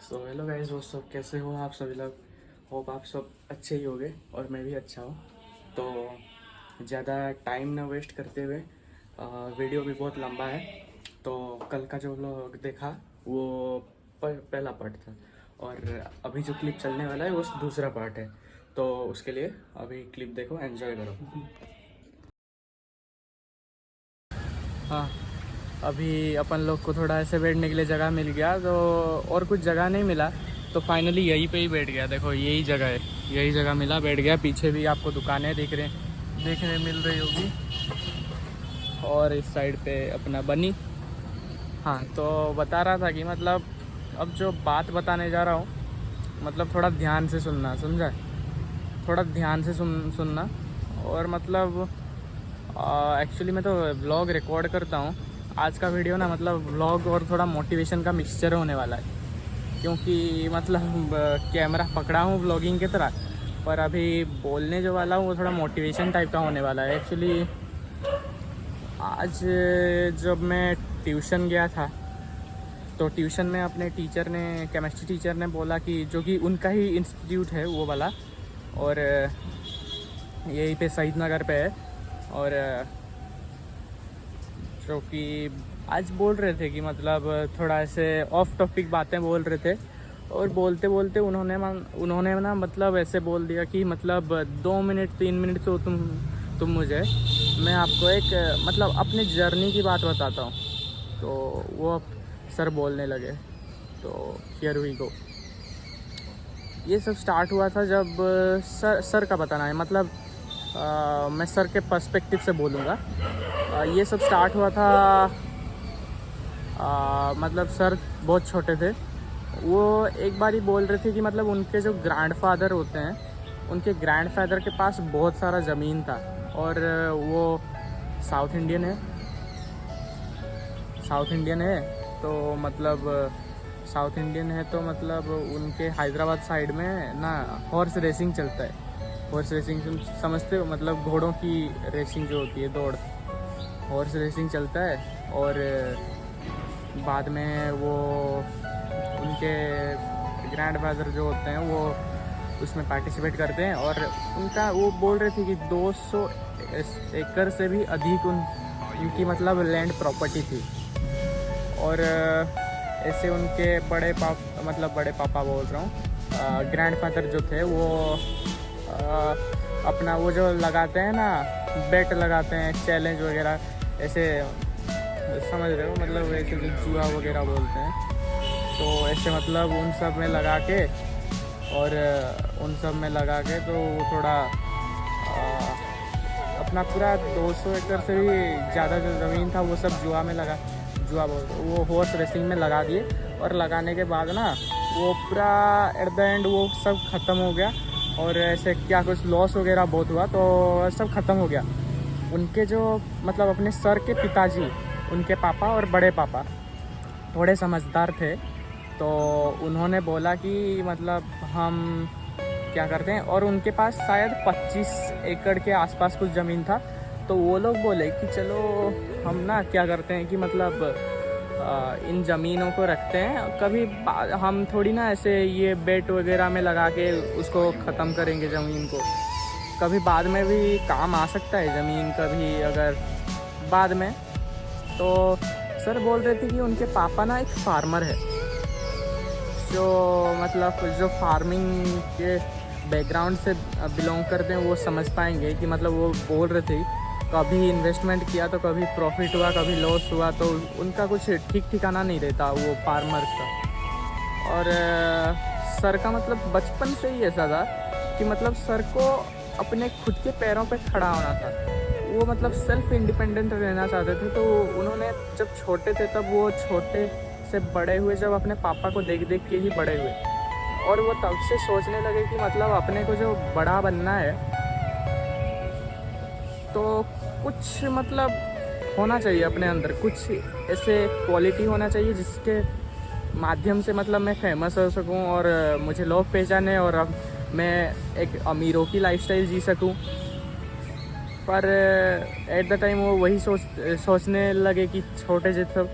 So hello guys, वो सब कैसे हो आप सभी लोग। होप आप सब अच्छे ही होंगे और मैं भी अच्छा हूँ। तो ज़्यादा टाइम ना वेस्ट करते हुए, वीडियो भी बहुत लंबा है। तो कल का जो लोग देखा वो पहला पार्ट था, और अभी जो क्लिप चलने वाला है वो दूसरा पार्ट है। तो उसके लिए अभी क्लिप देखो, एंजॉय करो। हाँ, अभी अपन लोग को थोड़ा ऐसे बैठने के लिए जगह मिल गया, तो और कुछ जगह नहीं मिला, तो फाइनली यहीं पे ही बैठ गया। देखो यही जगह है, यही जगह मिला, बैठ गया। पीछे भी आपको दुकानें देखने मिल रही होगी, और इस साइड पे अपना बनी। हाँ, तो बता रहा था कि मतलब अब जो बात बताने जा रहा हूँ, मतलब थोड़ा ध्यान से सुनना, समझा। थोड़ा ध्यान से सुनना। और मतलब एक्चुअली मैं तो व्लॉग रिकॉर्ड करता हूँ। आज का वीडियो ना मतलब व्लॉग और थोड़ा मोटिवेशन का मिक्सचर होने वाला है, क्योंकि मतलब कैमरा पकड़ा हूँ व्लॉगिंग की तरह, पर अभी बोलने जो वाला हूँ वो थोड़ा मोटिवेशन टाइप का होने वाला है। एक्चुअली आज जब मैं ट्यूशन गया था, तो ट्यूशन में अपने टीचर ने, केमिस्ट्री टीचर ने बोला कि जो कि उनका ही इंस्टीट्यूट है वो वाला, और यहीं पे शहीद नगर पे है। और जो कि आज बोल रहे थे कि मतलब थोड़ा ऐसे ऑफ टॉपिक बातें बोल रहे थे, और बोलते बोलते उन्होंने ना मतलब ऐसे बोल दिया कि मतलब 2 मिनट 3 मिनट तो तुम मुझे, मैं आपको एक मतलब अपने जर्नी की बात बताता हूँ। तो वो सर बोलने लगे, तो हियर वी गो। ये सब स्टार्ट हुआ था जब सर का बताना है, मतलब मैं सर के पर्सपेक्टिव से बोलूँगा। ये सब स्टार्ट हुआ था, मतलब सर बहुत छोटे थे। वो एक बार ही बोल रहे थे कि मतलब उनके जो ग्रैंडफादर होते हैं, उनके ग्रैंडफादर के पास बहुत सारा ज़मीन था, और वो साउथ इंडियन है। साउथ इंडियन है तो मतलब साउथ इंडियन है तो मतलब उनके हैदराबाद साइड में ना हॉर्स रेसिंग चलता है। हॉर्स रेसिंग तुम समझते हो, मतलब घोड़ों की रेसिंग जो होती है, दौड़, हॉर्स रेसिंग चलता है। और बाद में वो उनके ग्रैंडफादर जो होते हैं वो उसमें पार्टिसिपेट करते हैं, और उनका वो बोल रहे थे कि 200 एकड़ से भी अधिक उनकी मतलब लैंड प्रॉपर्टी थी। और ऐसे उनके बड़े पापा बोल रहा हूँ, ग्रैंडफादर जो थे वो अपना वो जो लगाते हैं ना, बेट लगाते हैं, चैलेंज वगैरह, ऐसे समझ रहे हो, मतलब ऐसे जो जुआ वगैरह बोलते हैं, तो ऐसे मतलब उन सब में लगा के, और उन सब में लगा के तो वो थोड़ा अपना पूरा 200 एकड़ से भी ज़्यादा जो ज़मीन था वो सब जुआ वो हॉर्स रेसिंग में लगा दिए। और लगाने के बाद ना वो पूरा एट द एंड वो सब ख़त्म हो गया, और ऐसे क्या कुछ लॉस वगैरह बहुत हुआ, तो सब ख़त्म हो गया। उनके जो मतलब अपने सर के पिताजी, उनके पापा और बड़े पापा थोड़े समझदार थे, तो उन्होंने बोला कि मतलब हम क्या करते हैं, और उनके पास शायद 25 एकड़ के आसपास कुछ ज़मीन था। तो वो लोग बोले कि चलो हम ना क्या करते हैं कि मतलब इन ज़मीनों को रखते हैं, कभी हम थोड़ी ना ऐसे ये बेट वगैरह में लगा के उसको ख़त्म करेंगे ज़मीन को, कभी बाद में भी काम आ सकता है ज़मीन, कभी अगर बाद में। तो सर बोल रहे थे कि उनके पापा ना एक फार्मर है, जो मतलब जो फार्मिंग के बैकग्राउंड से बिलोंग करते हैं, वो समझ पाएंगे कि मतलब वो बोल रहे थे कभी इन्वेस्टमेंट किया तो कभी प्रॉफिट हुआ, कभी लॉस हुआ, तो उनका कुछ ठीक ठिकाना नहीं रहता वो फार्मर्स का। और सर का मतलब बचपन से ही ऐसा था कि मतलब सर को अपने खुद के पैरों पे खड़ा होना था। वो मतलब सेल्फ इंडिपेंडेंट रहना चाहते थे। तो उन्होंने जब छोटे थे तब वो छोटे से बड़े हुए, जब अपने पापा को देख देख के ही बड़े हुए, और वो तब से सोचने लगे कि मतलब अपने को जो बड़ा बनना है तो कुछ मतलब होना चाहिए अपने अंदर, कुछ ऐसे क्वालिटी होना चाहिए जिसके माध्यम से मतलब मैं फेमस हो सकूं, और मुझे लोग पहचाने, और अब मैं एक अमीरों की लाइफस्टाइल जी सकूं। पर एट द टाइम वो वही सोचने लगे कि छोटे से सब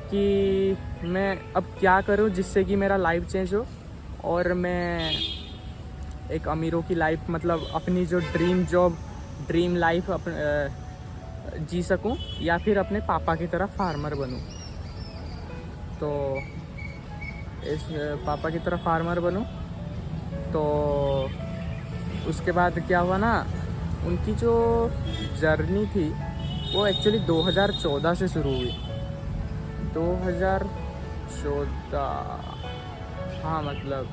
कि मैं अब क्या करूं जिससे कि मेरा लाइफ चेंज हो और मैं एक अमीरों की लाइफ, मतलब अपनी जो ड्रीम जॉब, ड्रीम लाइफ जी सकूं, या फिर अपने पापा की तरह फार्मर बनूं। तो इस पापा की तरह फार्मर बनूं। तो उसके बाद क्या हुआ ना, उनकी जो जर्नी थी वो एक्चुअली 2014 से शुरू हुई। 2014, हाँ मतलब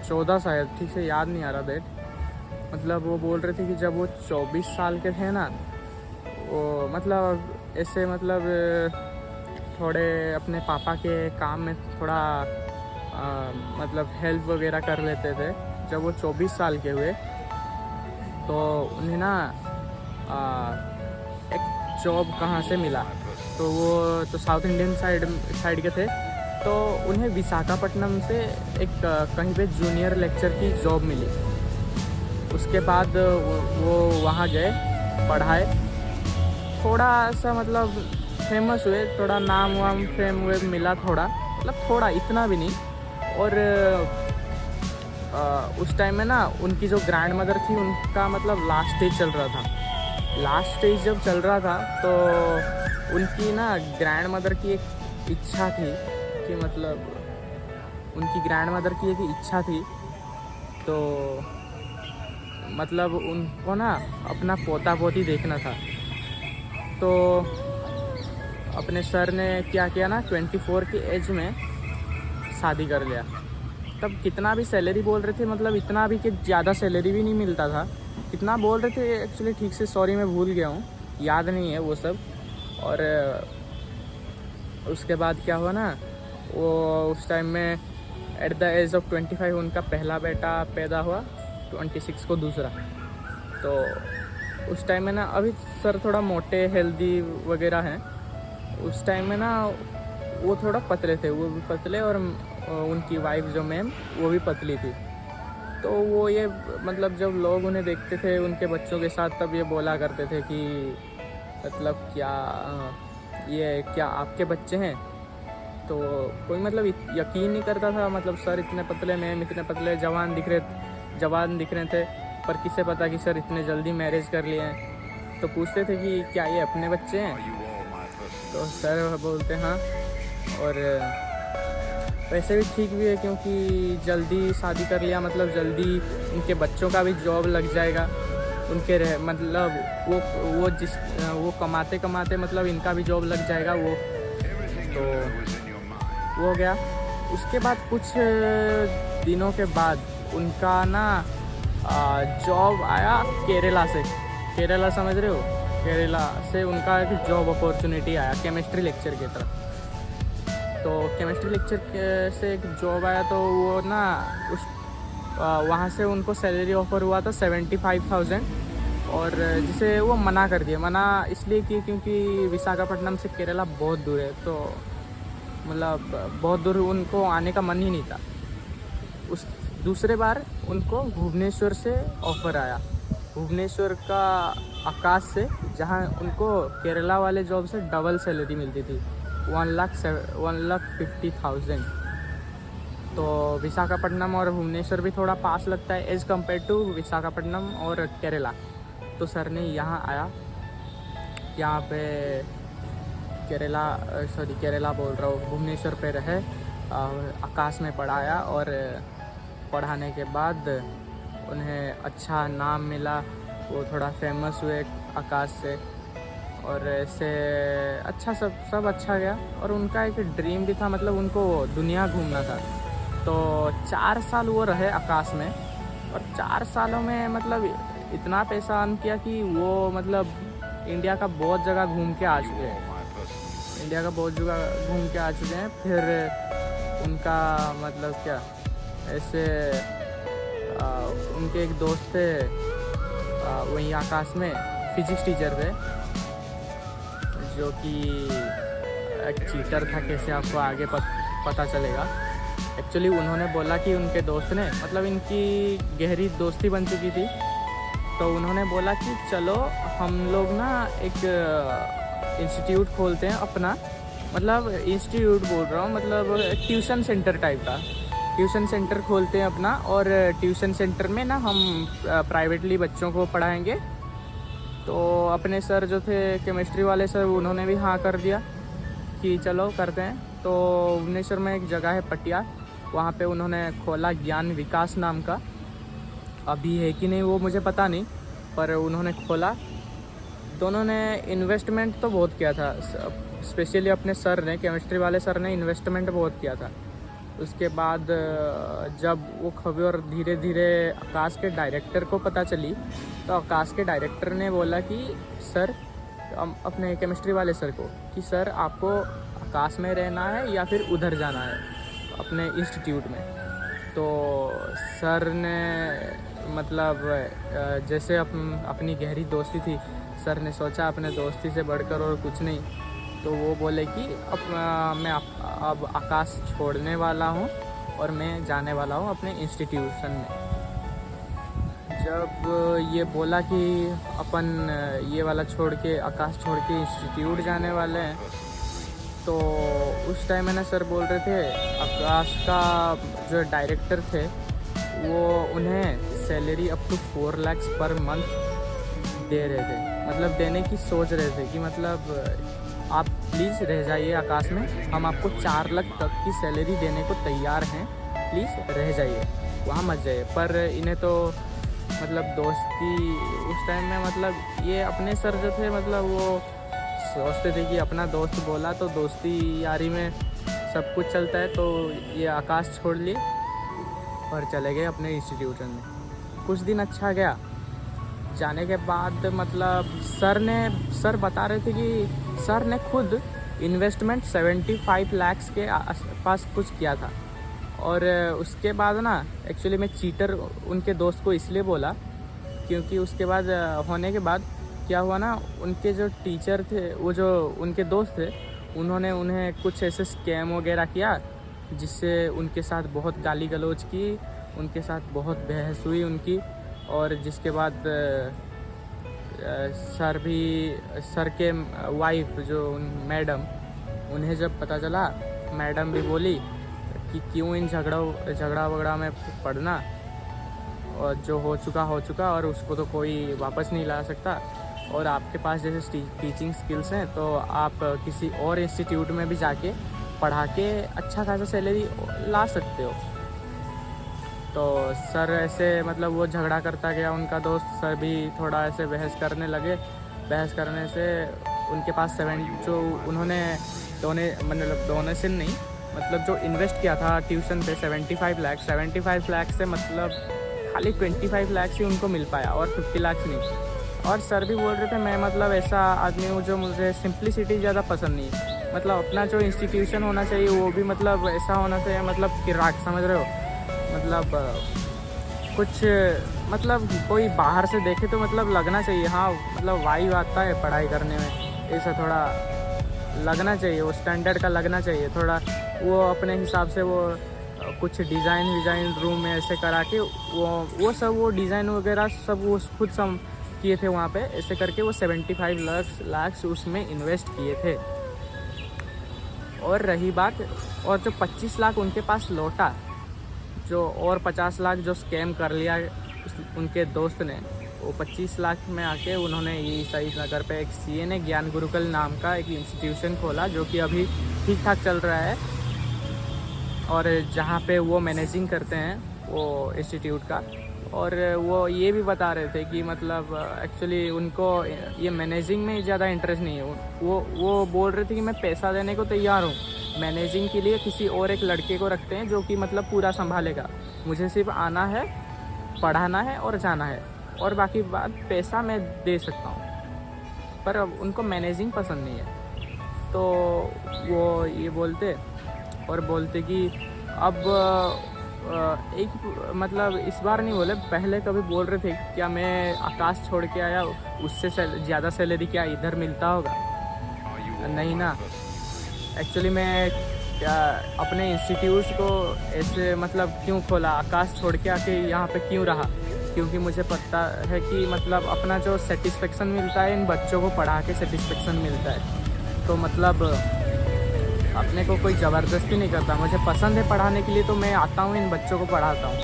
14 शायद, ठीक से याद नहीं आ रहा डेट। मतलब वो बोल रहे थे कि जब वो 24 साल के थे ना, वो मतलब ऐसे मतलब थोड़े अपने पापा के काम में थोड़ा मतलब हेल्प वगैरह कर लेते थे। जब वो 24 साल के हुए तो उन्हें ना एक जॉब कहाँ से मिला, तो वो तो साउथ इंडियन साइड के थे, तो उन्हें विशाखापट्टनम से एक कहीं पे जूनियर लेक्चर की जॉब मिली। उसके बाद वो वहाँ गए, पढ़ाए, थोड़ा सा मतलब फेमस हुए, थोड़ा नाम वाम फेम हुए मिला, थोड़ा मतलब थोड़ा, इतना भी नहीं। और उस टाइम में ना उनकी जो ग्रैंड मदर थी, उनका मतलब लास्ट स्टेज चल रहा था। लास्ट स्टेज जब चल रहा था तो उनकी ना ग्रैंड मदर की एक इच्छा थी कि मतलब उनकी ग्रैंड मदर की एक इच्छा थी, तो मतलब उनको ना अपना पोता पोती देखना था। तो अपने सर ने क्या किया ना, 24 की एज में शादी कर लिया। तब कितना भी सैलरी बोल रहे थे, मतलब इतना भी कि ज़्यादा सैलरी भी नहीं मिलता था। कितना बोल रहे थे एक्चुअली ठीक से सॉरी मैं भूल गया हूँ, याद नहीं है वो सब। और उसके बाद क्या हुआ ना, वो उस टाइम में एट द एज ऑफ 25 उनका पहला बेटा पैदा हुआ, 26 को दूसरा। तो उस टाइम में ना, अभी सर थोड़ा मोटे हेल्दी वगैरह हैं, उस टाइम में ना वो थोड़ा पतले थे, वो भी पतले, और उनकी वाइफ जो मैम वो भी पतली थी। तो वो ये मतलब जब लोग उन्हें देखते थे उनके बच्चों के साथ, तब ये बोला करते थे कि मतलब क्या आपके बच्चे हैं? तो कोई मतलब यकीन नहीं करता था, मतलब सर इतने पतले, मैम इतने पतले, जवान दिख रहे थे, पर किसे पता कि सर इतने जल्दी मैरिज कर लिए हैं। तो पूछते थे कि क्या ये अपने बच्चे हैं? तो सर बोलते हाँ। और वैसे भी ठीक भी है, क्योंकि जल्दी शादी कर लिया मतलब जल्दी उनके बच्चों का भी जॉब लग जाएगा, उनके मतलब वो कमाते मतलब इनका भी जॉब लग जाएगा। वो तो वो हो गया। उसके बाद कुछ दिनों के बाद उनका ना जॉब आया केरला से। केरला समझ रहे हो? केरला से उनका एक जॉब अपॉर्चुनिटी आया केमिस्ट्री लेक्चर की तरफ। तो केमिस्ट्री लेक्चर से एक जॉब आया, तो वो ना वहाँ से उनको सैलरी ऑफर हुआ था 75,000, और जिसे वो मना कर दिया। मना इसलिए कि क्योंकि विशाखापट्टनम से केरला बहुत दूर है, तो मतलब बहुत दूर उनको आने का मन ही नहीं था। उस दूसरे बार उनको भुवनेश्वर से ऑफ़र आया, भुवनेश्वर का आकाश से, जहाँ उनको केरला वाले जॉब से डबल सैलरी मिलती थी, 1,50,000। तो विशाखापट्टनम और भुवनेश्वर भी थोड़ा पास लगता है एज़ कम्पेयर टू विशाखापट्टनम और केरला। तो सर ने यहाँ आया, यहाँ पे केरला बोल रहा हूँ, भुवनेश्वर पे रहे, आकाश में पढ़ाया, और पढ़ाने के बाद उन्हें अच्छा नाम मिला, वो थोड़ा फेमस हुए आकाश से, और ऐसे अच्छा सब अच्छा गया। और उनका एक ड्रीम भी था, मतलब उनको दुनिया घूमना था। तो 4 साल वो रहे आकाश में, और 4 सालों में मतलब इतना पैसा अर्न किया कि वो मतलब इंडिया का बहुत जगह घूम के आ चुके हैं, फिर उनका मतलब क्या, ऐसे उनके एक दोस्त थे वहीं आकाश में, फिजिक्स टीचर थे, जो कि एक चीटर था। कैसे आपको आगे पता चलेगा। एक्चुअली उन्होंने बोला कि उनके दोस्त ने, मतलब इनकी गहरी दोस्ती बन चुकी थी, तो उन्होंने बोला कि चलो हम लोग ना एक इंस्टीट्यूट खोलते हैं अपना, मतलब इंस्टीट्यूट बोल रहा हूँ, मतलब ट्यूशन सेंटर टाइप का। ट्यूशन सेंटर खोलते हैं अपना, और ट्यूशन सेंटर में ना हम प्राइवेटली बच्चों को पढ़ाएंगे। तो अपने सर जो थे केमिस्ट्री वाले सर, उन्होंने भी हाँ कर दिया कि चलो करते हैं। तो भुवनेश्वर में एक जगह है पटिया, वहाँ पे उन्होंने खोला ज्ञान विकास नाम का। अभी है कि नहीं वो मुझे पता नहीं, पर उन्होंने खोला। दोनों ने इन्वेस्टमेंट तो बहुत किया था, स्पेशली अपने सर ने, केमिस्ट्री वाले सर ने इन्वेस्टमेंट बहुत किया था। उसके बाद जब वो खबर धीरे धीरे आकाश के डायरेक्टर को पता चली, तो आकाश के डायरेक्टर ने बोला कि सर, अपने केमिस्ट्री वाले सर को, कि सर आपको आकाश में रहना है या फिर उधर जाना है अपने इंस्टीट्यूट में। तो सर ने मतलब जैसे अपनी गहरी दोस्ती थी, सर ने सोचा अपने दोस्ती से बढ़कर और कुछ नहीं, तो वो बोले कि मैं अब आकाश छोड़ने वाला हूँ और मैं जाने वाला हूँ अपने इंस्टीट्यूशन में। जब ये बोला कि अपन ये वाला छोड़ के, आकाश छोड़ के इंस्टीट्यूट जाने वाले हैं, तो उस टाइम है ना सर बोल रहे थे, आकाश का जो डायरेक्टर थे वो उन्हें salary up to 4 lakh per month दे रहे थे। मतलब देने की सोच रहे थे कि मतलब आप प्लीज़ रह जाइए आकाश में, हम आपको 4 लाख तक की सैलरी देने को तैयार हैं, प्लीज़ रह जाइए, वहाँ मत जाइए। पर इन्हें तो मतलब दोस्ती उस टाइम में, मतलब ये अपने सर जो थे, मतलब वो सोचते थे कि अपना दोस्त बोला तो दोस्ती यारी में सब कुछ चलता है। तो ये आकाश छोड़ लिए और चले गए अपने इंस्टीट्यूशन में। कुछ दिन अच्छा गया। जाने के बाद मतलब सर बता रहे थे कि सर ने खुद इन्वेस्टमेंट 75 लाख के आसपास कुछ किया था। और उसके बाद ना, एक्चुअली मैं चीटर उनके दोस्त को इसलिए बोला क्योंकि उसके बाद होने के बाद क्या हुआ ना, उनके जो टीचर थे, वो जो उनके दोस्त थे, उन्होंने उन्हें कुछ ऐसे स्कैम वगैरह किया जिससे उनके साथ बहुत गाली गलौज की, उनके साथ बहुत बहस हुई उनकी। और जिसके बाद सर के वाइफ जो मैडम, उन्हें जब पता चला, मैडम भी बोली कि क्यों इन झगड़ा वगड़ा में पड़ना, और जो हो चुका और उसको तो कोई वापस नहीं ला सकता। और आपके पास जैसे टीचिंग स्किल्स हैं तो आप किसी और इंस्टीट्यूट में भी जाके पढ़ा के अच्छा खासा सैलरी ला सकते हो। तो सर ऐसे मतलब वो झगड़ा करता गया उनका दोस्त, सर भी थोड़ा ऐसे बहस करने लगे। बहस करने से उनके पास जो उन्होंने डोनेशन नहीं, मतलब जो इन्वेस्ट किया था ट्यूशन पे 75 लाख से मतलब खाली 25 लाख ही उनको मिल पाया और 50 लाख नहीं। और सर भी बोल रहे थे, मैं मतलब ऐसा आदमी हूँ जो, मुझे सिंप्लिसिटी ज़्यादा पसंद नहीं है। मतलब अपना जो इंस्टीट्यूशन होना चाहिए वो भी मतलब ऐसा होना चाहिए, मतलब किराक, समझ रहे हो, मतलब कुछ मतलब कोई बाहर से देखे तो मतलब लगना चाहिए, हाँ मतलब वाइब आता है पढ़ाई करने में, ऐसा थोड़ा लगना चाहिए, वो स्टैंडर्ड का लगना चाहिए थोड़ा। वो अपने हिसाब से वो कुछ डिज़ाइन रूम में ऐसे करा के वो सब वो डिज़ाइन वगैरह सब वो खुद सब किए थे वहाँ पे। ऐसे करके वो 75 लाख उसमें इन्वेस्ट किए थे। और रही बात, और जो 25 लाख उनके पास लौटा, जो और 50 लाख जो स्कैम कर लिया उनके दोस्त ने, वो 25 लाख में आके उन्होंने ये शहीद नगर पे एक सीए ने ज्ञान गुरुकुल नाम का एक इंस्टीट्यूशन खोला, जो कि अभी ठीक ठाक चल रहा है। और जहाँ पे वो मैनेजिंग करते हैं वो इंस्टीट्यूट का। और वो ये भी बता रहे थे कि मतलब एक्चुअली उनको ये मैनेजिंग में ज़्यादा इंटरेस्ट नहीं है। वो बोल रहे थे कि मैं पैसा देने को तैयार हूँ, मैनेजिंग के लिए किसी और एक लड़के को रखते हैं जो कि मतलब पूरा संभालेगा, मुझे सिर्फ आना है, पढ़ाना है और जाना है, और बाकी बात पैसा मैं दे सकता हूँ। पर अब उनको मैनेजिंग पसंद नहीं है। तो वो ये बोलते कि अब एक मतलब इस बार नहीं बोले, पहले कभी बोल रहे थे क्या मैं आकाश छोड़ के आया, उससे ज़्यादा सैलरी क्या इधर मिलता होगा? नहीं ना। एक्चुअली मैं अपने इंस्टीट्यूट को ऐसे मतलब क्यों खोला, आकाश छोड़ के आके यहाँ पे क्यों रहा, क्योंकि मुझे पता है कि मतलब अपना जो सेटिस्फेक्शन मिलता है, इन बच्चों को पढ़ा के सेटिस्फेक्शन मिलता है। तो मतलब अपने को कोई ज़बरदस्ती नहीं करता, मुझे पसंद है पढ़ाने के लिए तो मैं आता हूँ, इन बच्चों को पढ़ाता हूँ।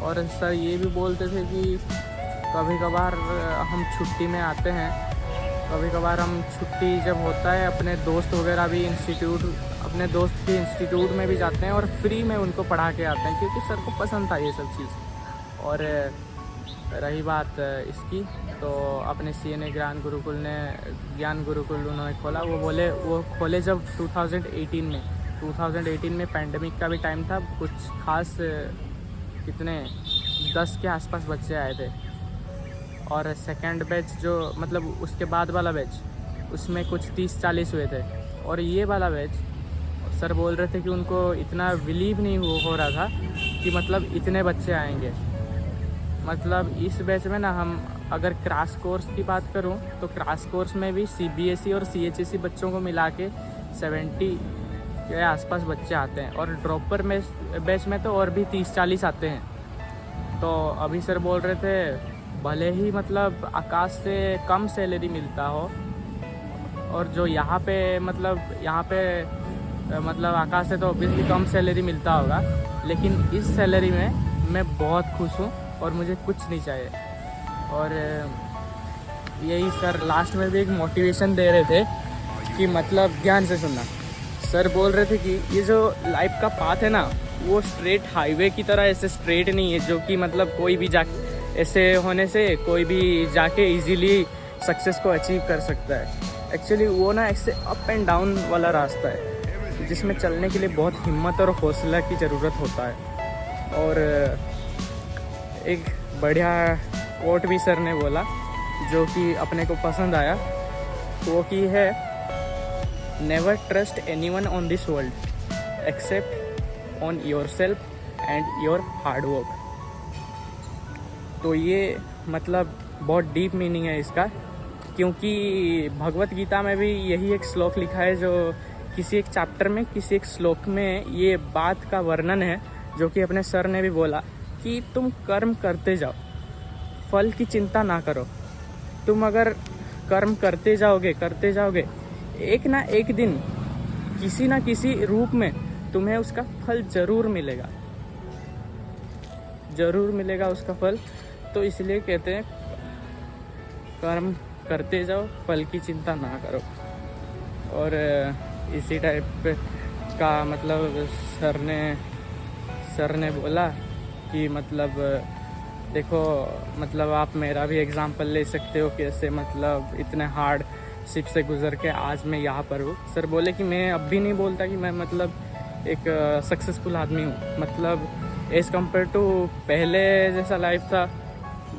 और सर ये भी बोलते थे कि कभी कभार हम छुट्टी में आते हैं, कभी कभार हम छुट्टी जब होता है अपने दोस्त वगैरह भी अपने दोस्त के इंस्टीट्यूट में भी जाते हैं और फ्री में उनको पढ़ा के आते हैं, क्योंकि सर को पसंद था ये सब चीज़। और रही बात इसकी, तो अपने CNA ज्ञान गुरुकुल उन्होंने खोला। वो खोले जब 2018 में पैंडमिक का भी टाइम था। कुछ खास कितने 10 के आसपास बच्चे आए थे, और सेकंड बैच जो मतलब उसके बाद वाला बैच, उसमें कुछ 30-40 हुए थे। और ये वाला बैच सर बोल रहे थे कि उनको इतना बिलीव नहीं हो रहा था कि मतलब इतने बच्चे आएंगे। मतलब इस बैच में ना, हम अगर क्रैश कोर्स की बात करूं तो क्रैश कोर्स में भी CBSE और CHSE बच्चों को मिला के 70 के आसपास बच्चे आते हैं, और ड्रॉपर में बैच में तो और भी 30-40 आते हैं। तो अभी सर बोल रहे थे भले ही मतलब आकाश से कम सैलरी मिलता हो, और जो यहाँ पे मतलब आकाश से तो ऑब्वियसली कम सैलरी मिलता होगा, लेकिन इस सैलरी में मैं बहुत खुश हूँ और मुझे कुछ नहीं चाहिए। और यही सर लास्ट में भी एक मोटिवेशन दे रहे थे कि मतलब ध्यान से सुनना। सर बोल रहे थे कि ये जो लाइफ का पाथ है ना, वो स्ट्रेट हाईवे की तरह ऐसे स्ट्रेट नहीं है, जो कि मतलब कोई भी ऐसे होने से कोई भी जाके इजीली सक्सेस को अचीव कर सकता है। एक्चुअली वो ना ऐसे अप एंड डाउन वाला रास्ता है, जिसमें चलने के लिए बहुत हिम्मत और हौसला की ज़रूरत होता है। और एक बढ़िया कोट भी सर ने बोला जो कि अपने को पसंद आया, वो कि है never trust anyone on this world except on yourself and your hard work. तो ये मतलब बहुत डीप मीनिंग है इसका, क्योंकि भगवत गीता में भी यही एक श्लोक लिखा है, जो किसी एक चैप्टर में किसी एक श्लोक में ये बात का वर्णन है, जो कि अपने सर ने भी बोला कि तुम कर्म करते जाओ, फल की चिंता ना करो। तुम अगर कर्म करते जाओगे एक ना एक दिन किसी ना किसी रूप में तुम्हें उसका फल ज़रूर मिलेगा उसका फल। तो इसलिए कहते हैं कर्म करते जाओ, फल की चिंता ना करो। और इसी टाइप का मतलब सर ने बोला कि मतलब देखो, मतलब आप मेरा भी एग्जांपल ले सकते हो, कैसे मतलब इतने हार्डशिप से गुजर के आज मैं यहाँ पर हूँ। सर बोले कि मैं अब भी नहीं बोलता कि मैं मतलब एक सक्सेसफुल आदमी हूँ, मतलब एज़ कम्पेयर टू पहले जैसा लाइफ था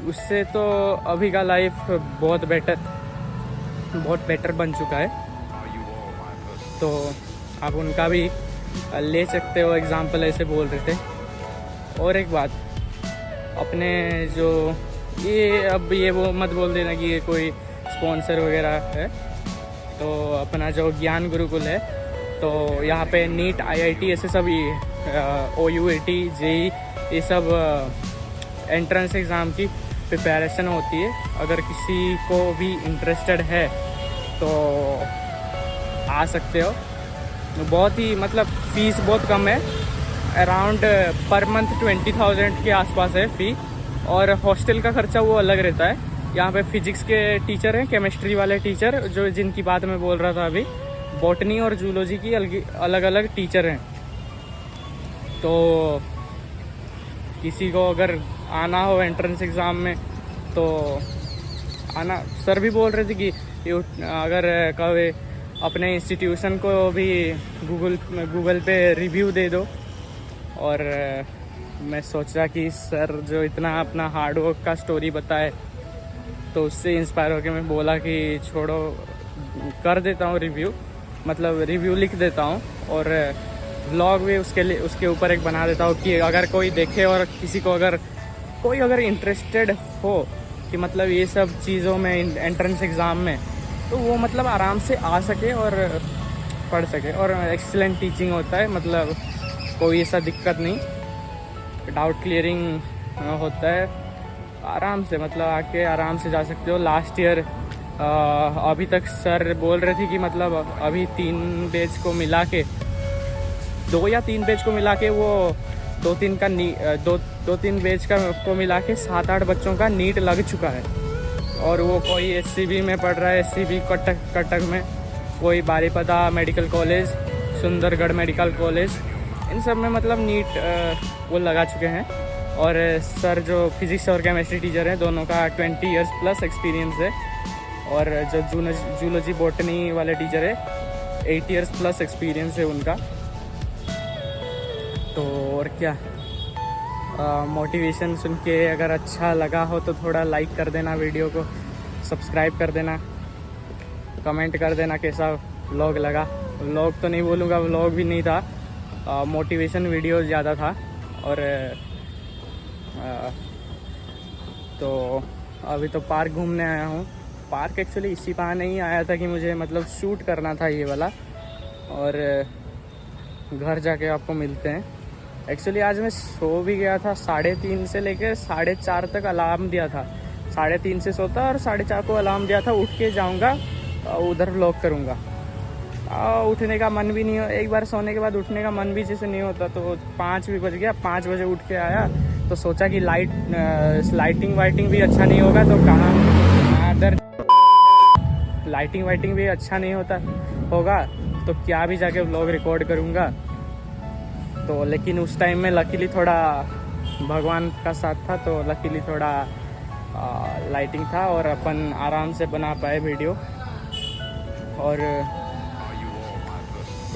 उससे तो अभी का लाइफ बहुत बेटर बन चुका है। तो आप उनका भी ले सकते हो एग्जांपल, ऐसे बोल रहे थे। और एक बात, अपने जो ये वो मत बोल देना कि ये कोई स्पॉन्सर वगैरह है। तो अपना जो ज्ञान गुरुकुल है, तो यहाँ पे नीट, IIT ऐसे सभी OUAT, JEE ये सब एंट्रेंस एग्ज़ाम की प्रिपरेशन होती है। अगर किसी को भी इंटरेस्टेड है तो आ सकते हो। बहुत ही मतलब फ़ीस बहुत कम है, अराउंड पर मंथ 20,000 के आसपास है फ़ी, और हॉस्टल का खर्चा वो अलग रहता है। यहाँ पे फिजिक्स के टीचर हैं, केमिस्ट्री वाले टीचर जो जिनकी बात मैं बोल रहा था अभी, बॉटनी और जूलॉजी की अलग अलग टीचर हैं। तो किसी को अगर आना हो एंट्रेंस एग्ज़ाम में तो आना। सर भी बोल रहे थे कि अगर कभी अपने इंस्टीट्यूशन को भी गूगल पे रिव्यू दे दो। और मैं सोचा कि सर जो इतना अपना हार्डवर्क का स्टोरी बताए, तो उससे इंस्पायर होकर मैं बोला कि छोड़ो, कर देता हूँ रिव्यू, मतलब रिव्यू लिख देता हूँ, और व्लॉग भी उसके ऊपर एक बना देता हूँ कि अगर कोई देखे और किसी को अगर इंटरेस्टेड हो कि मतलब ये सब चीज़ों में, एंट्रेंस एग्ज़ाम में, तो वो मतलब आराम से आ सके और पढ़ सके। और एक्सीलेंट टीचिंग होता है, मतलब कोई ऐसा दिक्कत नहीं, डाउट क्लियरिंग होता है आराम से, मतलब आके आराम से जा सकते हो। लास्ट ईयर अभी तक सर बोल रहे थे कि मतलब अभी 3 बैच को मिला के 2 या 3 बैच को मिला के वो 2-3 का दो तीन बैच का को मिला के 7-8 बच्चों का नीट लग चुका है। और वो कोई SCB में पढ़ रहा है, SCB कटक में, कोई Baripada medical college, Sundargarh medical college, इन सब में मतलब नीट वो लगा चुके हैं। और सर जो फिज़िक्स और केमिस्ट्री टीचर हैं दोनों का 20 इयर्स प्लस एक्सपीरियंस है। और जो जूलॉजी बॉटनी वाले टीचर है 8 इयर्स प्लस एक्सपीरियंस है उनका। तो और क्या, मोटिवेशन सुन के अगर अच्छा लगा हो तो थोड़ा लाइक कर देना, वीडियो को सब्सक्राइब कर देना, कमेंट कर देना कैसा व्लॉग लगा। व्लॉग तो नहीं बोलूँगा, व्लॉग भी नहीं था, मोटिवेशन वीडियो ज़्यादा था। और तो अभी तो पार्क घूमने आया हूँ। पार्क एक्चुअली इसी बहाने नहीं आया था कि मुझे मतलब शूट करना था ये वाला, और घर जाके आपको मिलते हैं। एक्चुअली आज मैं सो भी गया था, 3:30 से लेकर 4:30 तक अलार्म दिया था। 3:30 से सोता और 4:30 को अलार्म दिया था, उठ के जाऊँगा उधर व्लॉग करूँगा। उठने का मन भी नहीं हो, एक बार सोने के बाद उठने का मन भी जैसे नहीं होता, तो 5 भी बज गया। 5 बजे उठ के आया तो सोचा कि लाइटिंग वाइटिंग भी अच्छा नहीं होगा, तो कहाँ अदर लाइटिंग वाइटिंग भी अच्छा नहीं होगा तो क्या भी जाके व्लॉग रिकॉर्ड करूँगा। तो लेकिन उस टाइम में लकीली थोड़ा भगवान का साथ था, तो लकीली थोड़ा लाइटिंग था और अपन आराम से बना पाए वीडियो। और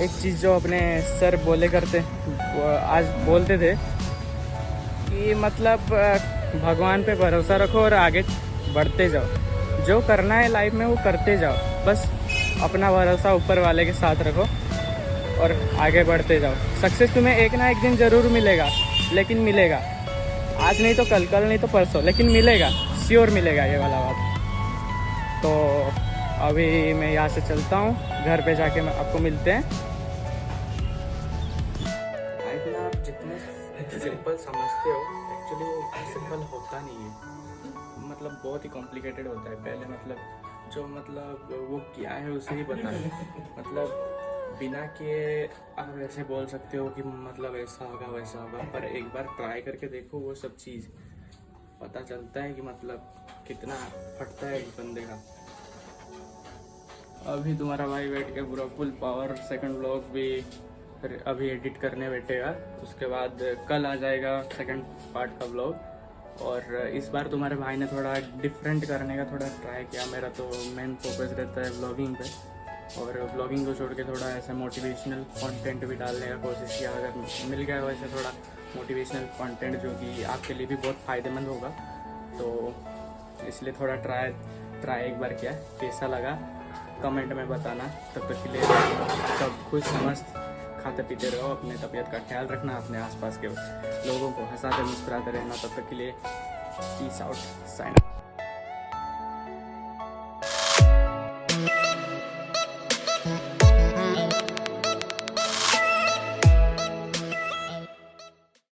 एक चीज़ जो अपने सर आज बोलते थे कि मतलब भगवान पे भरोसा रखो और आगे बढ़ते जाओ। जो करना है लाइफ में वो करते जाओ, बस अपना भरोसा ऊपर वाले के साथ रखो और आगे बढ़ते जाओ। सक्सेस तुम्हें एक ना एक दिन ज़रूर मिलेगा, लेकिन मिलेगा आज नहीं तो कल नहीं तो परसों, लेकिन मिलेगा, श्योर मिलेगा ये वाला बात। तो अभी मैं यहाँ से चलता हूँ, घर पे जाके मैं आपको मिलते हैं। लाइफ में आप जितने सिंपल समझते हो एक्चुअली वो सिंपल होता नहीं है, मतलब बहुत ही कॉम्प्लिकेटेड होता है। पहले मतलब जो मतलब वो क्या है उसे ही पता है, मतलब बिना किए आप ऐसे बोल सकते हो कि मतलब ऐसा होगा वैसा होगा, पर एक बार ट्राई करके देखो वो सब चीज़ पता चलता है कि मतलब कितना फटता है बंदे का। अभी तुम्हारा भाई बैठ के पूरा फुल पावर सेकंड व्लॉग भी अभी एडिट करने बैठेगा, उसके बाद कल आ जाएगा सेकंड पार्ट का व्लॉग। और इस बार तुम्हारे भाई ने थोड़ा डिफरेंट करने का थोड़ा ट्राई किया। मेरा तो मेन फोकस रहता है व्लॉगिंग पे, और व्लॉगिंग को छोड़ के थोड़ा ऐसा मोटिवेशनल कंटेंट भी डालने का कोशिश किया। अगर मिल गया वैसे थोड़ा मोटिवेशनल कंटेंट जो कि आपके लिए भी बहुत फ़ायदेमंद होगा, तो इसलिए थोड़ा ट्राई एक बार किया। कैसा लगा कमेंट में बताना। तब तक के लिए सब खुश मस्त खाते पीते रहो, अपने तबीयत का ख्याल रखना, अपने आसपास के लोगों को हंसाते मुस्कुराते रहना। तब तक के लिए पीस आउट, साइन अप।